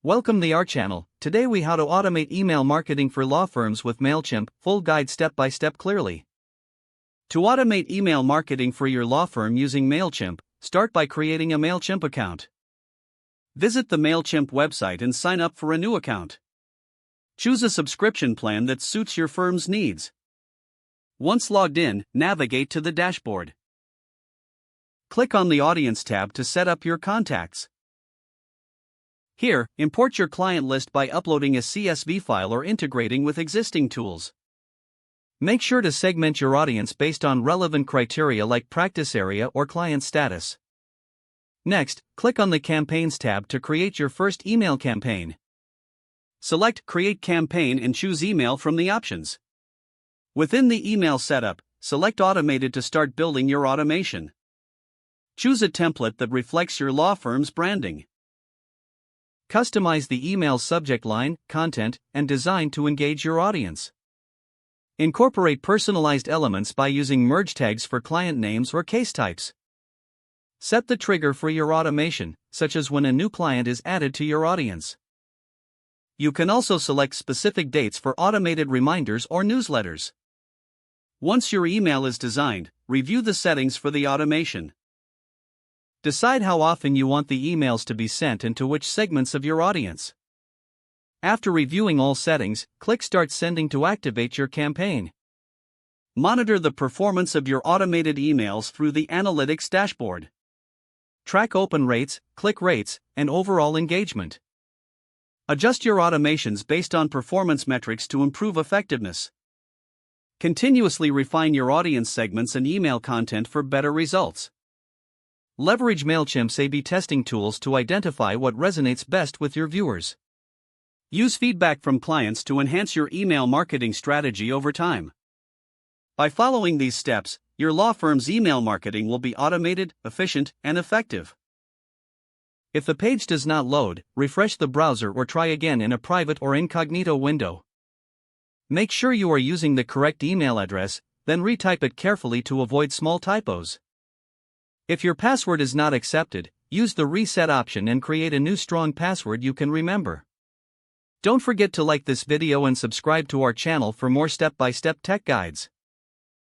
Welcome to our channel. Today we how to automate email marketing for law firms with Mailchimp, full guide step by step clearly. To automate email marketing for your law firm using Mailchimp, start by creating a Mailchimp account. Visit the Mailchimp website and sign up for a new account. Choose a subscription plan that suits your firm's needs. Once logged in, navigate to the dashboard. Click on the Audience tab to set up your contacts. Here, import your client list by uploading a CSV file or integrating with existing tools. Make sure to segment your audience based on relevant criteria like practice area or client status. Next, click on the Campaigns tab to create your first email campaign. Select Create Campaign and choose Email from the options. Within the email setup, select Automated to start building your automation. Choose a template that reflects your law firm's branding. Customize the email subject line, content, and design to engage your audience. Incorporate personalized elements by using merge tags for client names or case types. Set the trigger for your automation, such as when a new client is added to your audience. You can also select specific dates for automated reminders or newsletters. Once your email is designed, review the settings for the automation. Decide how often you want the emails to be sent and to which segments of your audience. After reviewing all settings, click Start Sending to activate your campaign. Monitor the performance of your automated emails through the Analytics dashboard. Track open rates, click rates, and overall engagement. Adjust your automations based on performance metrics to improve effectiveness. Continuously refine your audience segments and email content for better results. Leverage Mailchimp's A/B testing tools to identify what resonates best with your viewers. Use feedback from clients to enhance your email marketing strategy over time. By following these steps, your law firm's email marketing will be automated, efficient, and effective. If the page does not load, refresh the browser or try again in a private or incognito window. Make sure you are using the correct email address, then retype it carefully to avoid small typos. If your password is not accepted, use the reset option and create a new strong password you can remember. Don't forget to like this video and subscribe to our channel for more step-by-step tech guides.